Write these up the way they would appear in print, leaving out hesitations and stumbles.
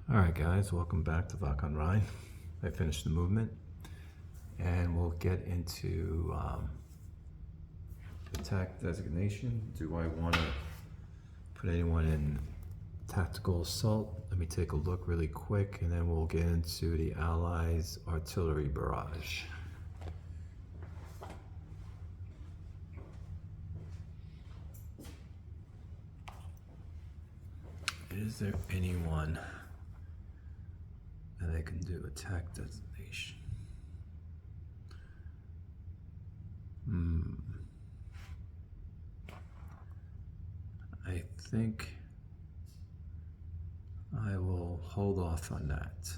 Alright guys, welcome back to Wacht on Rhein. I finished the movement and we'll get into attack designation. Do I want to put anyone in tactical assault? Let me take a look really quick and then we'll get into the Allies' artillery barrage. Is there anyone that I can do attack designation? I think I will hold off on that.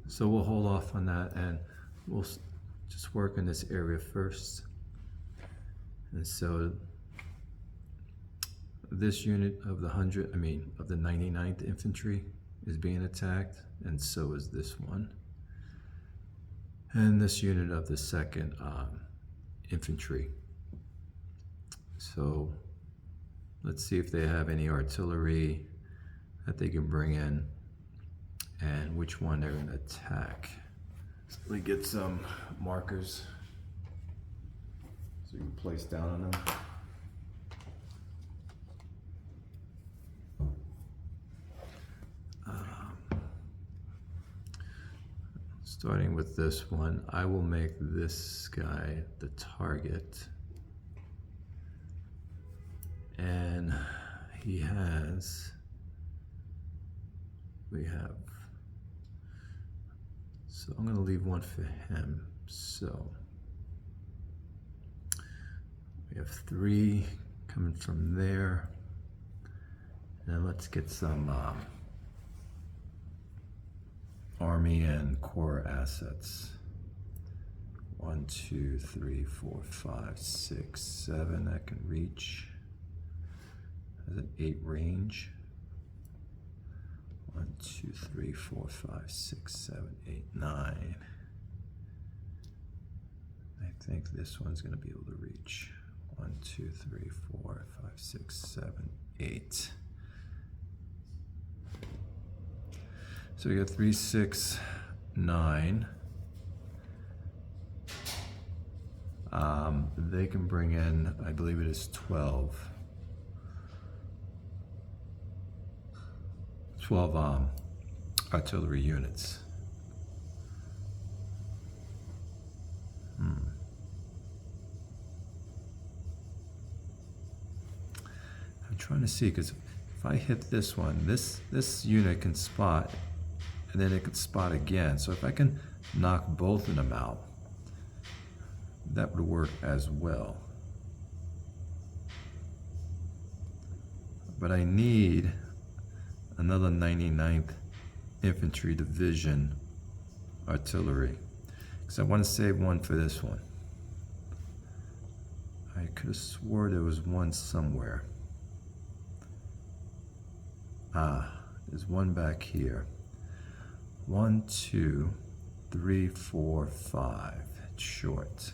So we'll hold off on that and we'll just work in this area first. And so this unit of the 99th Infantry is being attacked, and so is this one. And this unit of the 2nd Infantry. So let's see if they have any artillery that they can bring in and which one they're going to attack. So let me get some markers so you can place down on them. Starting with this one, I will make this guy the target. And we have, so I'm gonna leave one for him. So we have 3 coming from there. And then let's get some Army and Corps assets. 1, 2, 3, 4, 5, 6, 7 that can reach. Has an 8 range. 1, 2, 3, 4, 5, 6, 7, 8, 9. I think this one's going to be able to reach. 1, 2, 3, 4, 5, 6, 7, 8. So we got 3, 6, 9. They can bring in, I believe it is 12 artillery units. I'm trying to see, because if I hit this one, this unit can spot, and then it can spot again. So if I can knock both of them out, that would work as well. But I need another 99th Infantry Division artillery, because I want to save one for this one. I could have swore there was one somewhere. There's one back here. 1, 2, 3, 4, 5. It's short.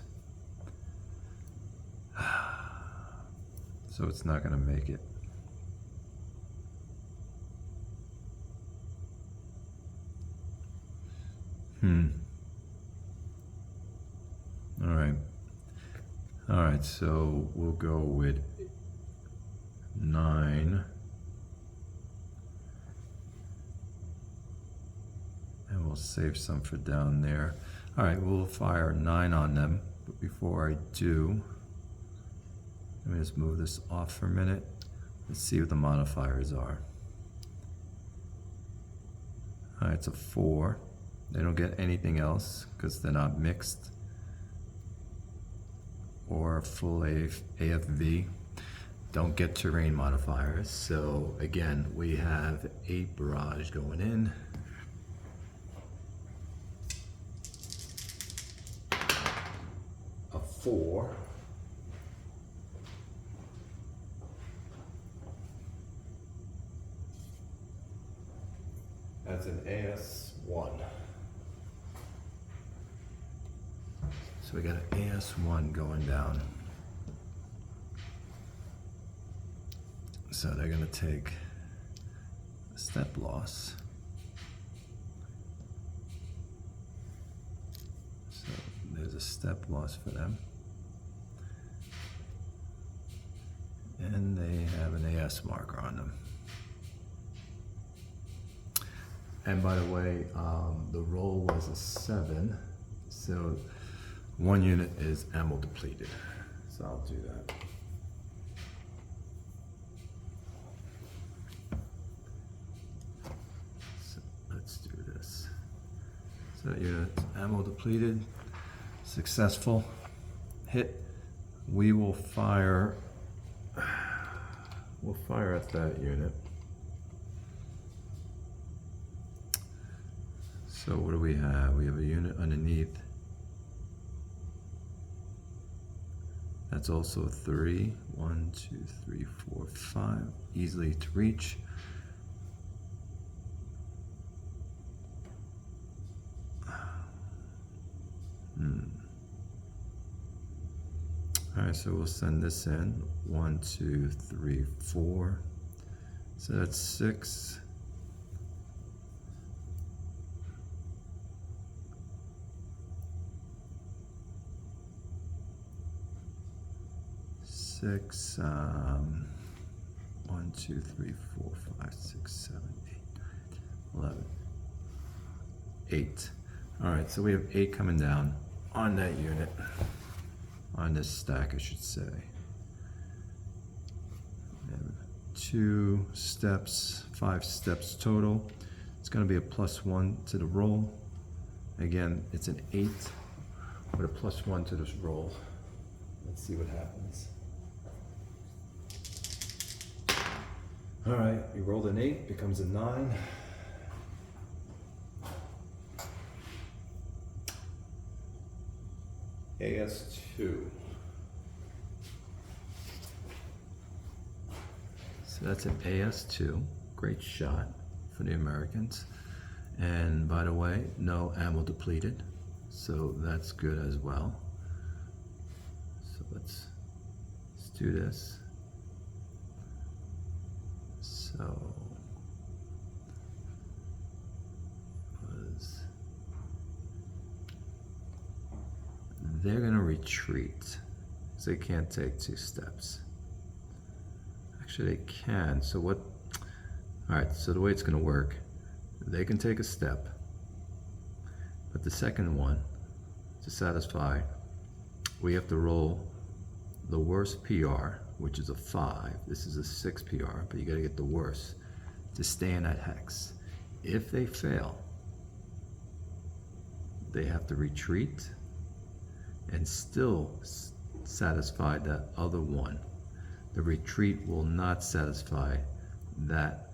So it's not going to make it. All right, so we'll go with 9. And we'll save some for down there. All right, we'll fire 9 on them. But before I do, let me just move this off for a minute. Let's see what the modifiers are. All right, it's a 4. They don't get anything else because they're not mixed or full AFV. Don't get terrain modifiers. So again, we have 8 barrage going in. A 4. That's an AS1. So we got an AS1 going down. So they're going to take step loss. So there's a step loss for them. And they have an AS marker on them. And by the way, the roll was a 7, so 1 unit is ammo depleted. So I'll do that. So let's do this. So that unit's ammo depleted, successful hit. We will fire. We'll fire at that unit. So what do we have? We have a unit underneath. That's also a 3. 1, 2, 3, 4, 5. Easily to reach. All right, so we'll send this in. 1, 2, 3, 4. So that's 6. Six, 1, 2, 3, 4, 5, 6, 7, 8, 11, 8. All right, so we have 8 coming down on that unit, on this stack, I should say. And 2 steps, 5 steps total. It's going to be a +1 to the roll. Again, it's an 8 with a +1 to this roll. Let's see what happens. All right, you rolled an 8, becomes a 9. AS2. So that's an AS2. Great shot for the Americans. And by the way, no ammo depleted. So that's good as well. So let's do this. So they're going to retreat, so they can't take 2 steps. Actually, they can. So what? All right, so the way it's going to work, they can take a step, but the second one, to satisfy, we have to roll the worst PR, which is a 5. This is a 6 PR, but you got to get the worst to stay in that hex. If they fail, they have to retreat and still satisfy that other one. The retreat will not satisfy that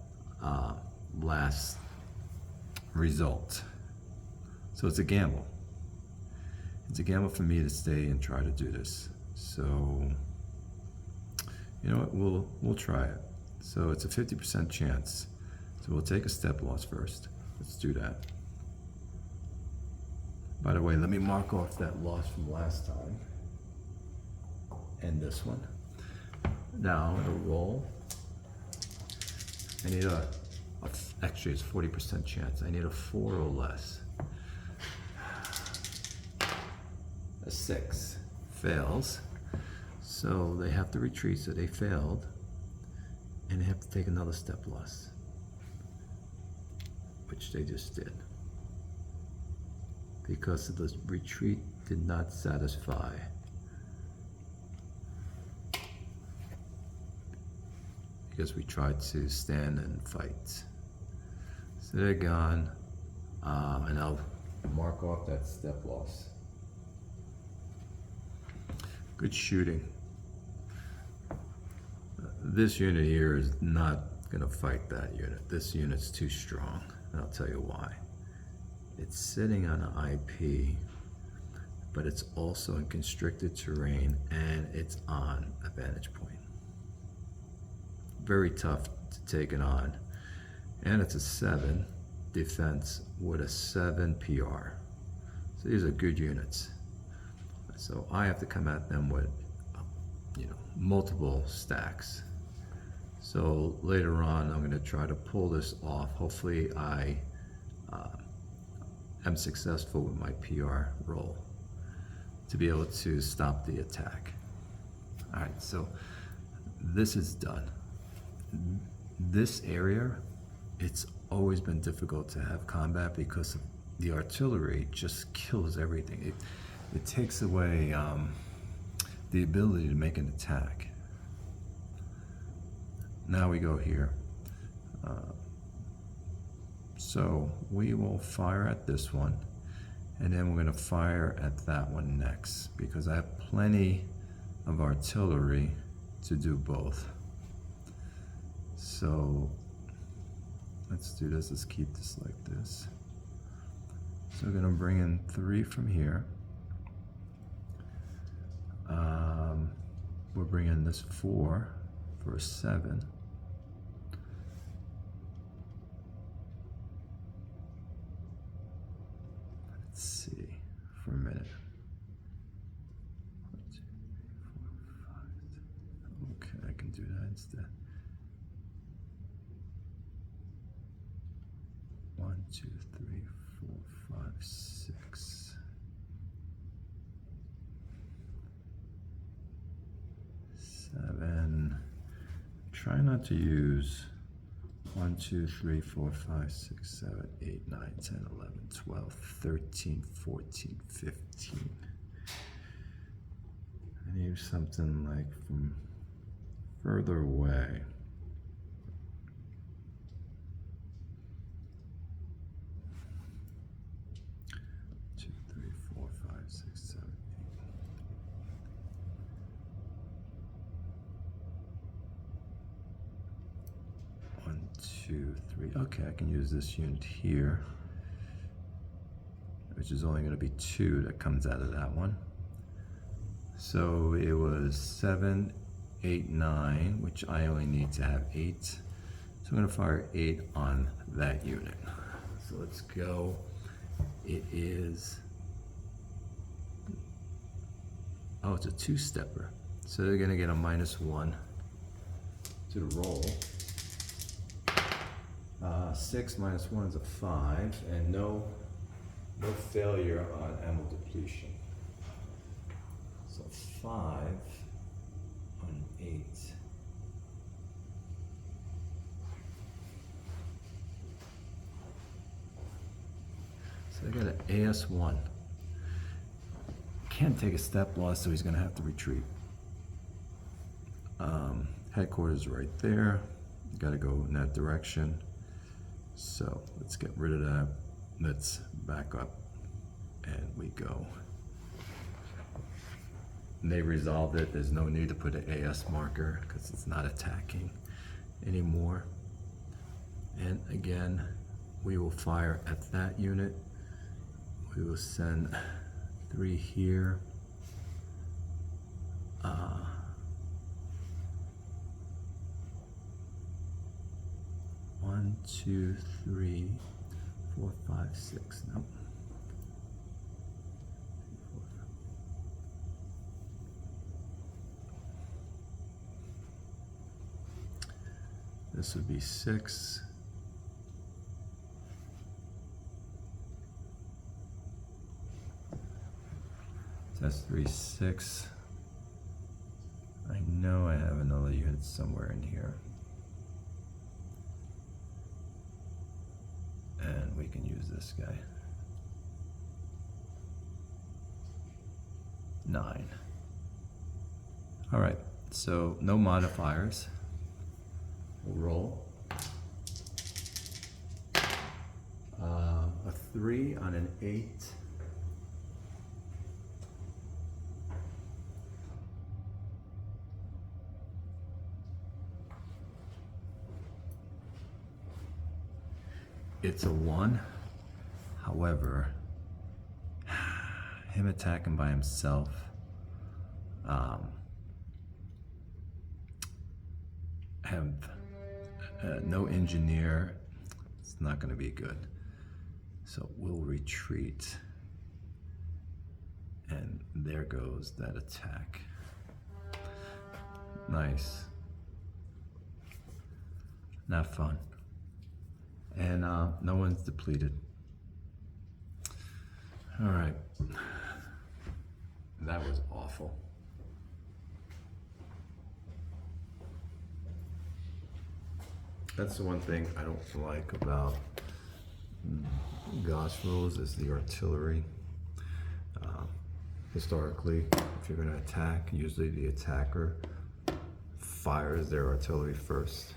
last result. So it's a gamble. It's a gamble for me to stay and try to do this. So, you know what, we'll try it. So it's a 50% chance. So we'll take a step loss first. Let's do that. By the way, let me mark off that loss from last time. And this one. Now I'm gonna roll. I need actually it's 40% chance. I need a 4 or less. A 6 fails. So they have to retreat, so they failed. And they have to take another step loss, which they just did. Because the retreat did not satisfy. Because we tried to stand and fight. So they're gone, and I'll mark off that step loss. Good shooting. This unit here is not gonna fight that unit. This unit's too strong, and I'll tell you why. It's sitting on an IP, but it's also in constricted terrain, and it's on a vantage point. Very tough to take it on. And it's a 7 defense with a 7 PR. So these are good units. So I have to come at them with, multiple stacks. So later on, I'm going to try to pull this off. Hopefully I am successful with my PR roll to be able to stop the attack. All right, so this is done. This area, it's always been difficult to have combat because the artillery just kills everything. It takes away the ability to make an attack. Now we go here. So we will fire at this one, and then we're going to fire at that one next because I have plenty of artillery to do both. So let's do this. Let's keep this like this. So we're going to bring in 3 from here. We'll bring in this 4 for a 7. Let's see for a minute. 1, 2, 3, 4, 5. Okay, I can do that instead. 1, 2, 3, 4, 5, 6. 7. Try not to use 1, 2, 3, 4, 5, 6, 7, 8, 9, 10, 11, 12, 13, 14, 15. I need something like from further away. Okay, I can use this unit here, which is only going to be 2 that comes out of that one. So it was 7, 8, 9, which I only need to have 8. So I'm going to fire 8 on that unit. So let's go. It is, oh, it's a 2-stepper. So they're going to get a -1 to the roll. 6 minus 1 is a 5, and no failure on ammo depletion. So 5 on 8. So I got an AS1. Can't take a step loss, so he's going to have to retreat. Headquarters right there. Got to go in that direction. So let's get rid of that. Let's back up, and we go. And they resolved it. There's no need to put an AS marker because it's not attacking anymore. And again, we will fire at that unit. We will send 3 here. 1, 2, 3, 4, 5, 6. Nope. This would be 6. That's 3, 6. I know I have another unit somewhere in here. And we can use this guy. 9. All right, so no modifiers. We'll roll. A 3 on an 8. It's a 1. However, him attacking by himself, have no engineer, it's not going to be good. So we'll retreat. And there goes that attack. Nice. not fun. And no one's depleted. All right, that was awful. That's the one thing I don't like about GOSS rules is the artillery. Historically, if you're going to attack, usually the attacker fires their artillery first.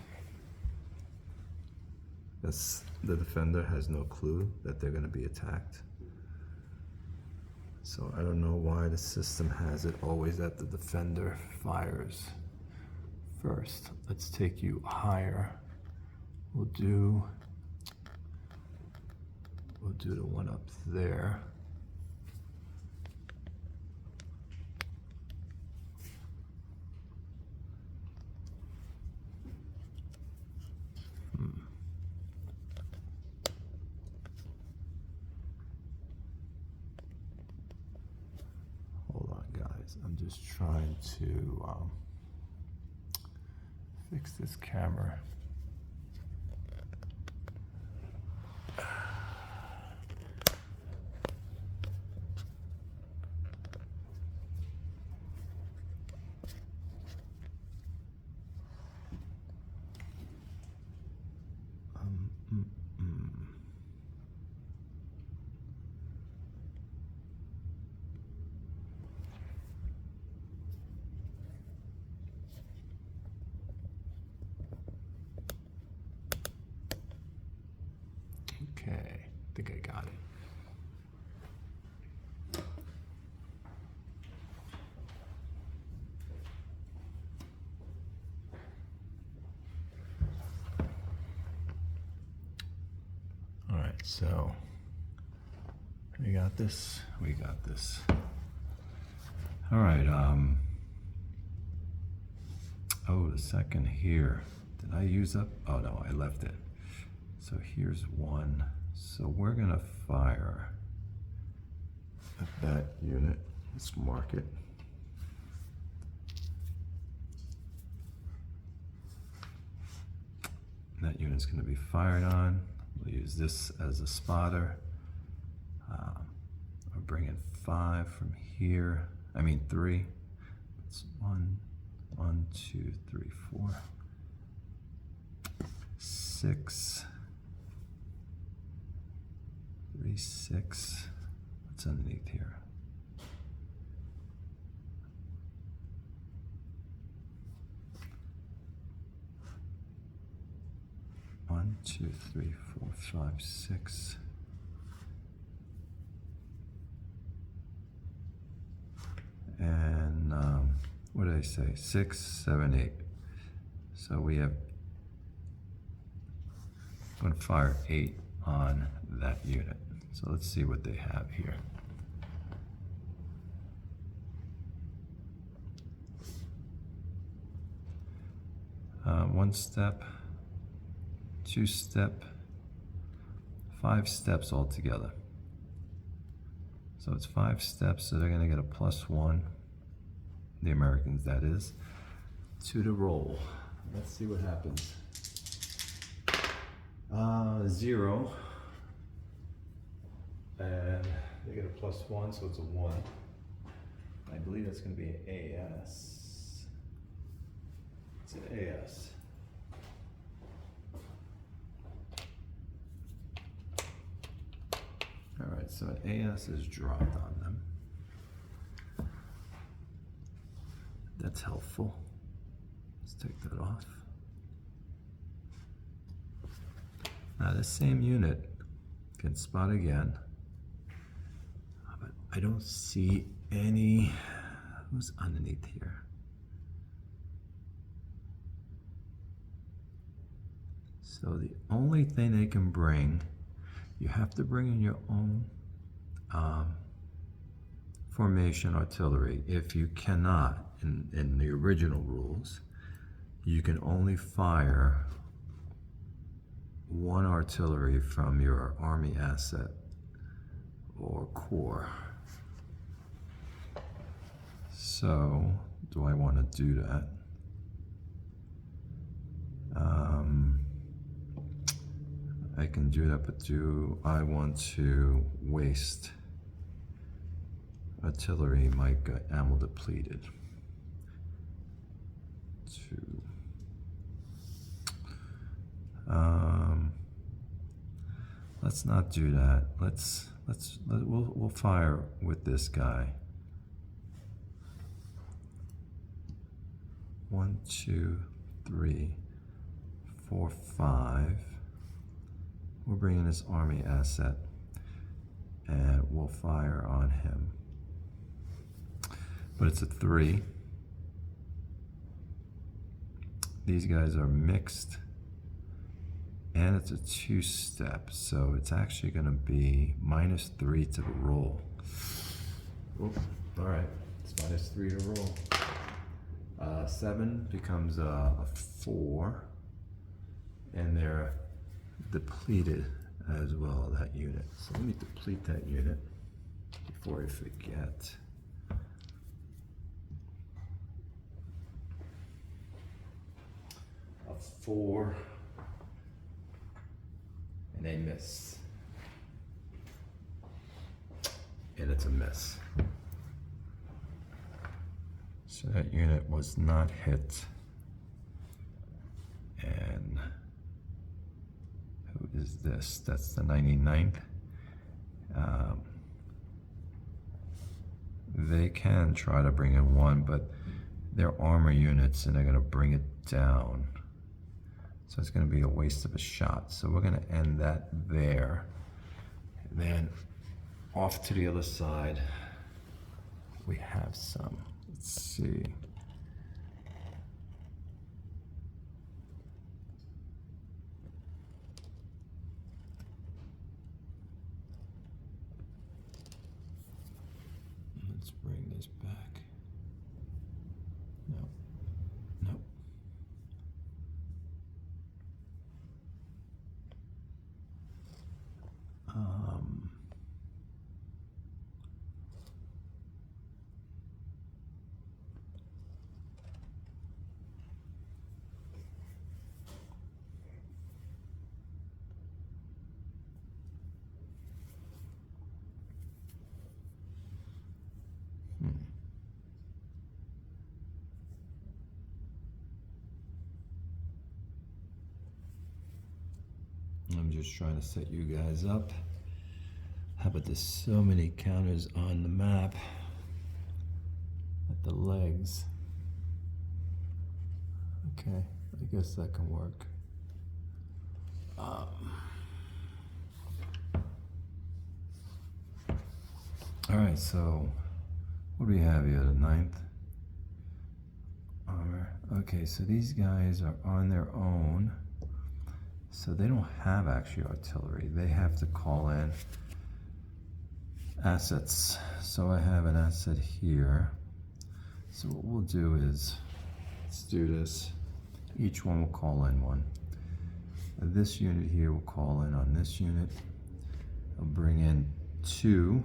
The defender has no clue that they're going to be attacked. So I don't know why the system has it always that the defender fires first. Let's take you higher. We'll do the one up there. Hold on, guys. I'm just trying to fix this camera. Okay, I think I got it. All right, so we got this. We got this. All right. Oh, the second here. Did I use up? Oh no, I left it. So here's one. So we're gonna fire at that unit. Let's mark it. That unit's gonna be fired on. We'll use this as a spotter. I'll bring in 5 from here. I mean 3. It's 1, 2, 3, 4, 6. 3, 6. What's underneath here? One, 2, 3, 4, 5, 6. And what did I say? 6, 7, 8. So we have. I'm going to fire 8 on that unit. So let's see what they have here. One step, 2 step, 5 steps altogether. So it's 5 steps, so they're going to get a +1, the Americans that is, to the roll. Let's see what happens. 0. And they get a +1, so it's a 1. I believe that's going to be an AS. It's an AS. All right, so an AS is dropped on them. That's helpful. Let's take that off. Now this same unit can spot again. But I don't see any. Who's underneath here? So the only thing they can bring, you have to bring in your own formation artillery. If you cannot, in the original rules, you can only fire 1 artillery from your army asset or corps. So, do I want to do that? I can do that, but do I want to waste artillery might get ammo depleted? Let's not do that. We'll fire with this guy. 1, 2, 3, 4, 5. We'll bring in this army asset and we'll fire on him. But it's a 3. These guys are mixed. And it's a 2-step, so it's actually going to be -3 to the roll. Oop, all right, it's -3 to roll. 7 becomes a 4, and they're depleted as well, that unit. So let me deplete that unit before I forget. A 4. And they miss. And it's a miss. So that unit was not hit. And who is this? That's the 99th. They can try to bring in 1, but they're armor units and they're going to bring it down. So it's going to be a waste of a shot. So we're going to end that there. And then off to the other side, we have some. Let's see. Let's bring this back. No. Nope. I'm just trying to set you guys up. How about there's so many counters on the map at the legs. Okay, I guess that can work. All right, so what do we have here? The 9th armor. Okay, so these guys are on their own. So they don't have actually artillery. They have to call in assets. So I have an asset here. So what we'll do is, let's do this. Each one will call in 1. This unit here will call in on this unit. I'll bring in 2.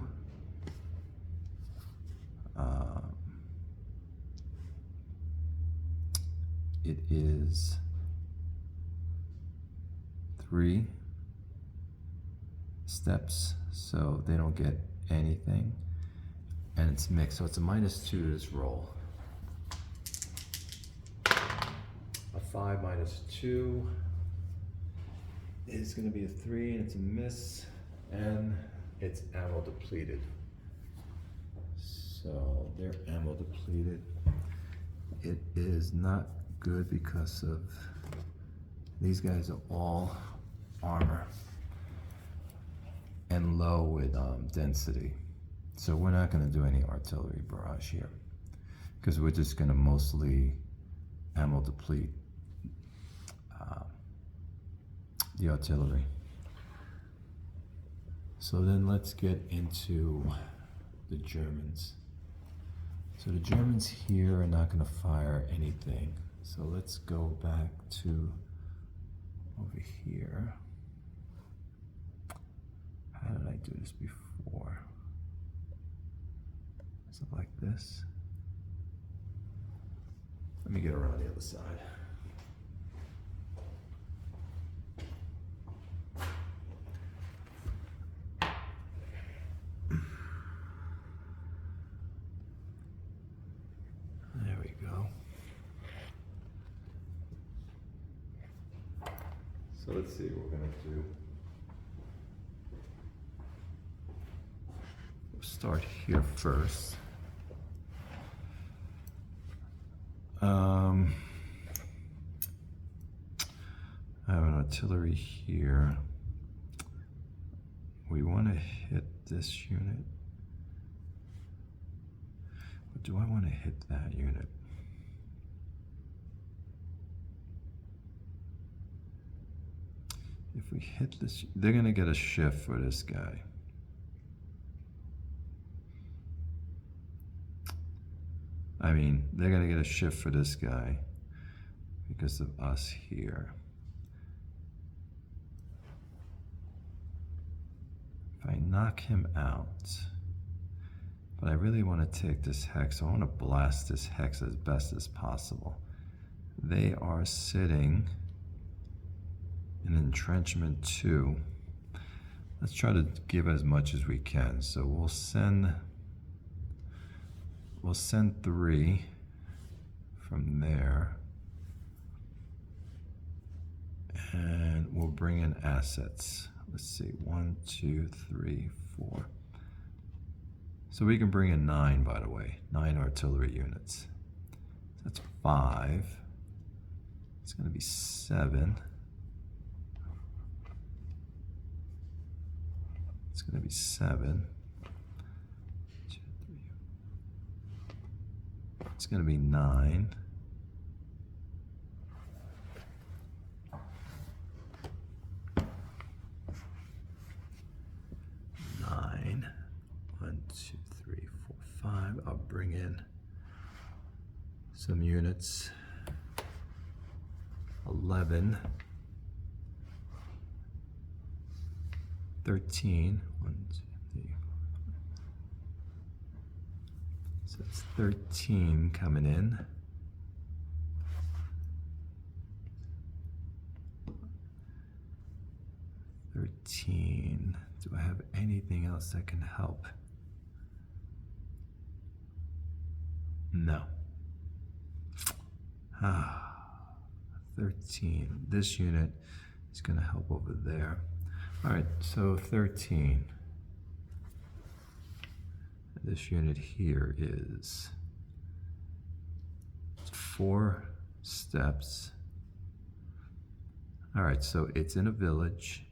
It is 3 steps, so they don't get anything, and it's mixed, so it's a -2 to this roll. A 5 minus 2 is going to be a 3, and it's a miss, and it's ammo depleted. So they're ammo depleted. It is not good because of these guys are all armor and low with density. So we're not going to do any artillery barrage here because we're just going to mostly ammo deplete the artillery. So then let's get into the Germans. So the Germans here are not going to fire anything. So let's go back to over here. How did I do this before? Is it like this? Let me get around the other side. So let's see what we're gonna do. We'll start here first. I have an artillery here. We want to hit this unit. But do I want to hit that unit? If we hit this, they're going to get a shift for this guy. I mean, they're going to get a shift for this guy because of us here. If I knock him out, but I really want to take this hex, I want to blast this hex as best as possible. They are sitting in entrenchment 2. Let's try to give as much as we can. So we'll send 3 from there, and we'll bring in assets. Let's see, 1, 2, 3, 4. So we can bring in 9, by the way, 9 artillery units. That's 5. It's going to be 7. It's going to be 7. 2, 3. It's going to be 9. I'll bring in some units. 11, 13, 1, 2, 3. So it's 13 coming in. Do I have anything else that can help? No. 13. This unit is going to help over there. All right, so 13. This unit here is 4 steps. All right, so it's in a village,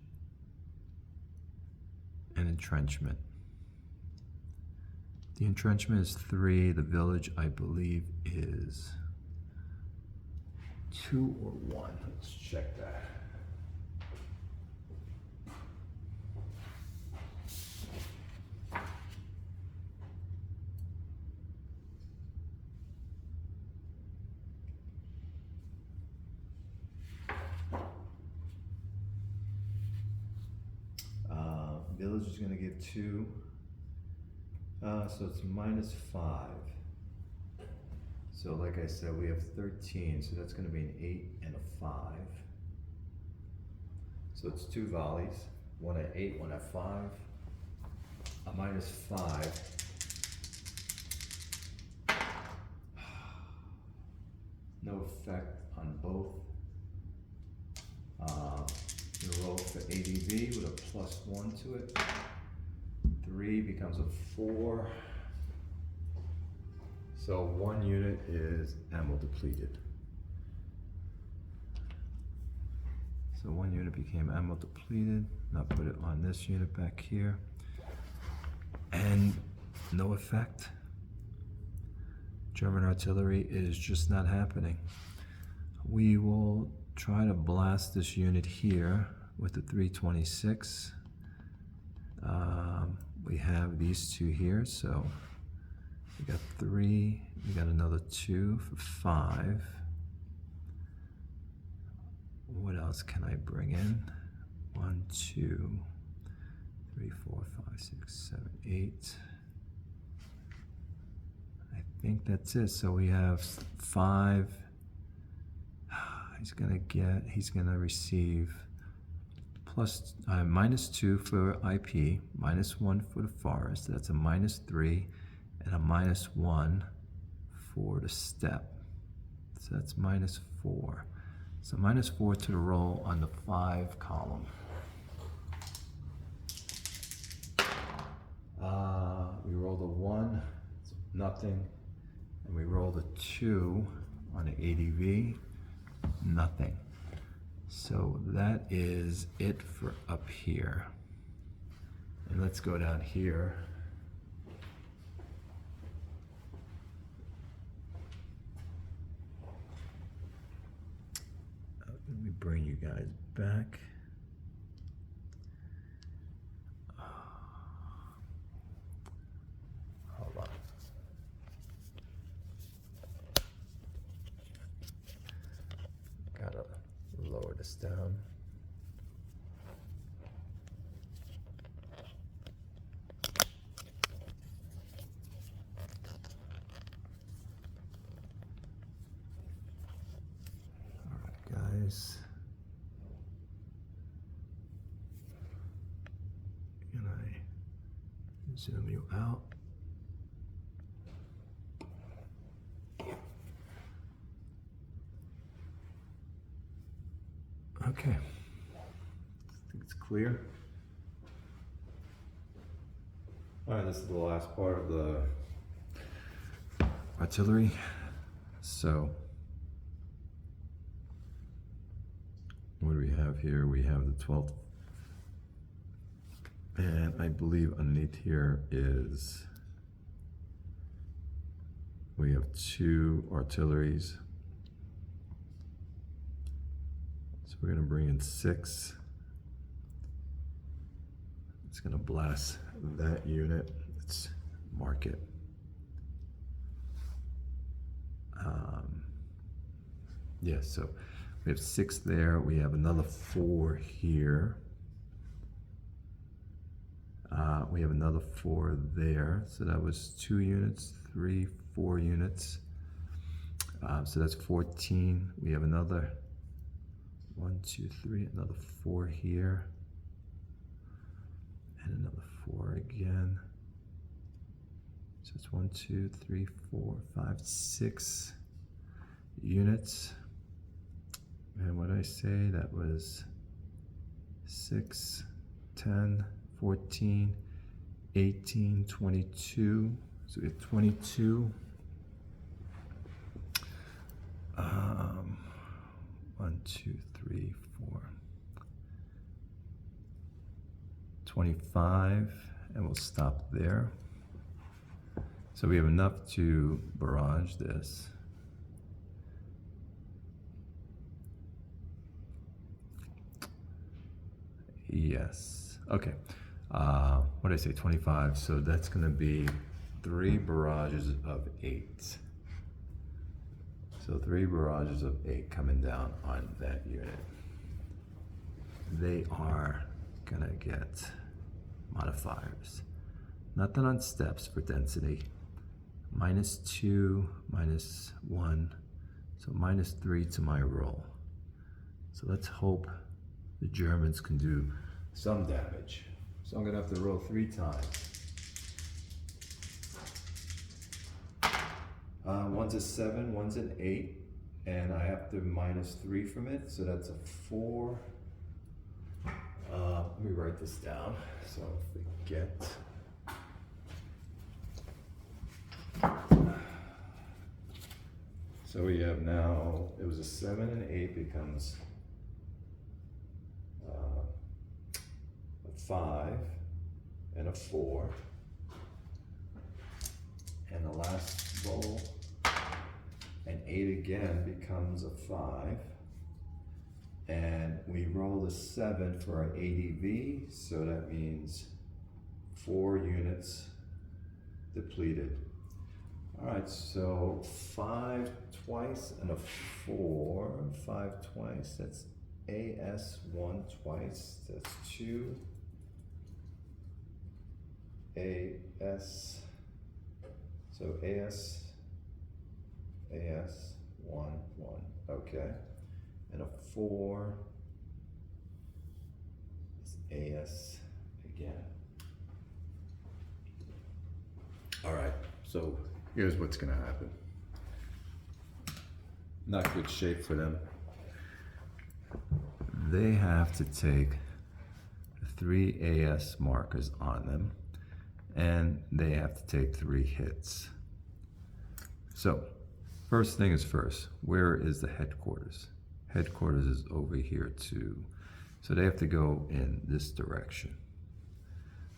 an entrenchment. The entrenchment is 3. The village, I believe, is 2 or 1. Let's check that. Village is going to give 2. So it's -5. So like I said, we have 13, so that's going to be an 8 and a 5. So it's 2 volleys, 1 at 8, 1 at 5, a -5. No effect on both. You roll for ADV with a +1 to it. 3 becomes a 4. So 1 unit is ammo depleted. So 1 unit became ammo depleted. Now put it on this unit back here. And no effect. German artillery is just not happening. We will try to blast this unit here with the 326. We have these 2 here, so we got 3, we got another 2 for 5. What else can I bring in? 1, 2, 3, 4, 5, 6, 7, 8. I think that's it. So we have 5. He's gonna receive -2 for IP, -1 for the forest. That's a -3 and a -1 for the step. So that's -4. So -4 to the roll on the 5 column. We rolled a 1, nothing. And we rolled a 2 on the ADV, nothing. So that is it for up here. And let's go down here. Let me bring you guys back. Hold on. Gotta lower this down. All right, guys. Can I zoom you out? Okay, I think it's clear. All right, this is the last part of the artillery. So, what do we have here? We have the 12th, and I believe underneath here is, we have 2 artilleries. So we're gonna bring in 6. It's gonna blast that unit. Let's mark it. Yeah, so we have 6 there. We have another 4 here. We have another 4 there. So that was 2 units, 3, 4 units. So that's 14. We have another 1, 2, 3, another 4 here. And another 4 again. So it's 1, 2, 3, 4, 5, 6 units. And what I say, that was 6, 10, 14, 18, 22. So we have 22. 1, 2, 3, 4. 25, and we'll stop there. So we have enough to barrage this. Yes, okay. What did I say, 25? So that's gonna be 3 barrages of 8. So 3 barrages of 8 coming down on that unit. They are gonna get modifiers. Nothing on steps for density. -2, -1, so -3 to my roll. So let's hope the Germans can do some damage. So I'm gonna have to roll 3 times. One's a 7, one's an 8, and I have to -3 from it, so that's a 4. Let me write this down so I don't forget. So we have now, it was a 7 and 8 becomes a 5 and a 4. And the last roll, an 8 again becomes a 5. And we roll a 7 for our ADV, so that means 4 units depleted. All right, so 5 twice and a 4, 5 twice, that's AS1 twice, that's 2. AS, so AS1, 1, okay. And a 4 is AS again. All right, so here's what's gonna happen. Not good shape for them. they have to take 3 AS markers on them, and they have to take 3 hits. So, first thing is first, where is the headquarters? Headquarters is over here too. So they have to go in this direction.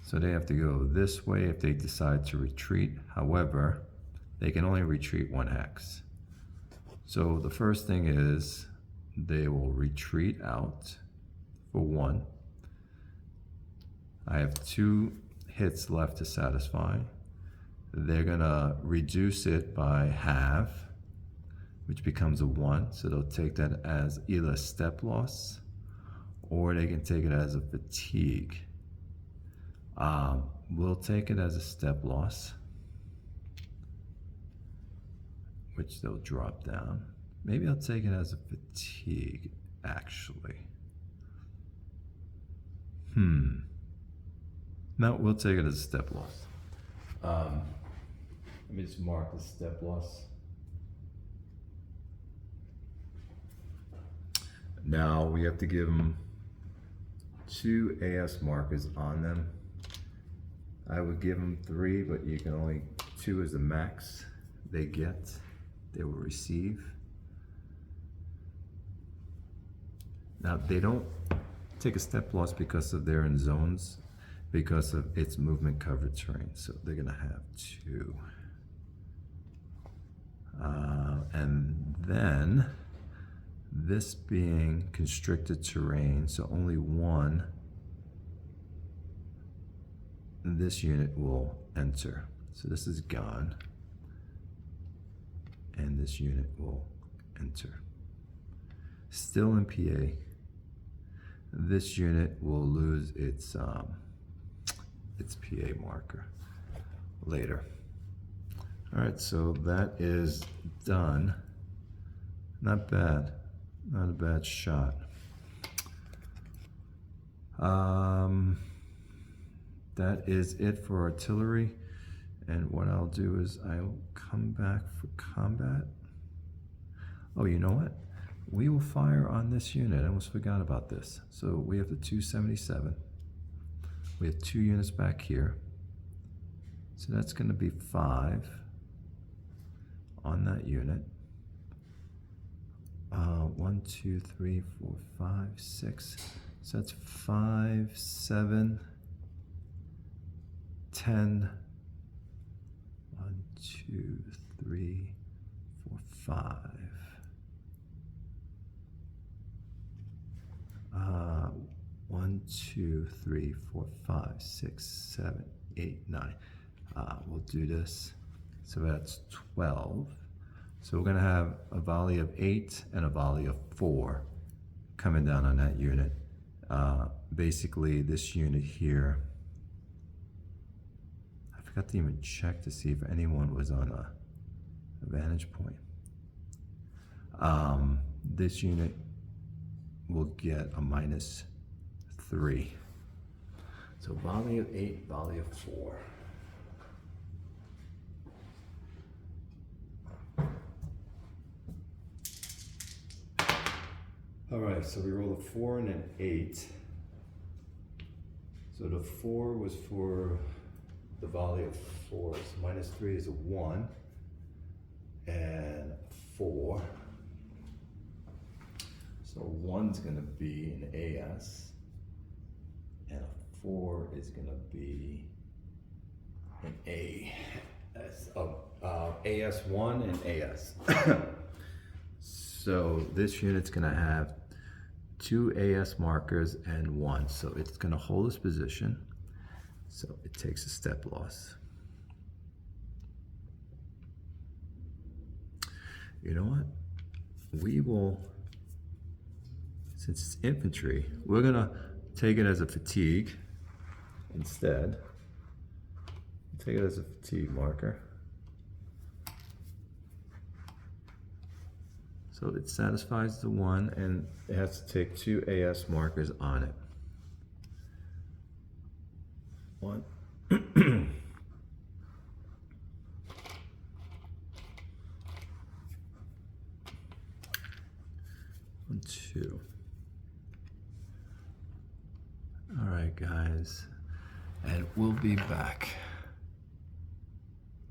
So they have to go this way if they decide to retreat. However, they can only retreat 1 hex. So the first thing is they will retreat out for 1. I have 2 hits left to satisfy. They're gonna reduce it by half, which becomes a 1. So they'll take that as either a step loss, or they can take it as a fatigue. We'll take it as a step loss, which they'll drop down. Maybe I'll take it as a fatigue, actually. No, we'll take it as a step loss. Let me just mark the step loss. Now we have to give them 2 AS markers on them. I would give them 3, but you can only, 2 is the max they get, they will receive. Now they don't take a step loss because of they're in zones, because of its movement covered terrain. So they're gonna have 2. And then this being constricted terrain, so only 1, this unit will enter. So this is gone, and this unit will enter. Still in PA, this unit will lose its PA marker later. All right, so that is done. Not bad, not a bad shot. That is it for artillery. And what I'll do is I'll come back for combat. Oh, you know what? We will fire on this unit. I almost forgot about this. So we have the 277. We have 2 units back here. So that's going to be 5 on that unit. 1, 2, 3, 4, 5, 6. So that's 5, 7, 10. 1, 2, 3, 4, 5. 1, 2, 3, 4, 5, 6, 7, 8, 9. We'll do this. So that's 12. So we're going to have a volley of 8 and a volley of 4 coming down on that unit. Basically, this unit here, I forgot to even check to see if anyone was on a vantage point. This unit will get a -3. So volley of 8, volley of 4. All right, so we rolled a 4 and an 8. So the 4 was for the volley of 4. So -3 is a 1 and 4. So 1's gonna be an AS, and a 4 is gonna be an AS. AS1 and AS. So this unit's gonna have 2 AS markers and 1. So it's gonna hold its position. So it takes a step loss. You know what? We will, since it's infantry, we're gonna take it as a fatigue instead. Take it as a fatigue marker. So it satisfies the 1, and it has to take 2 AS markers on it. 1. 1, 2. All right, guys, and we'll be back.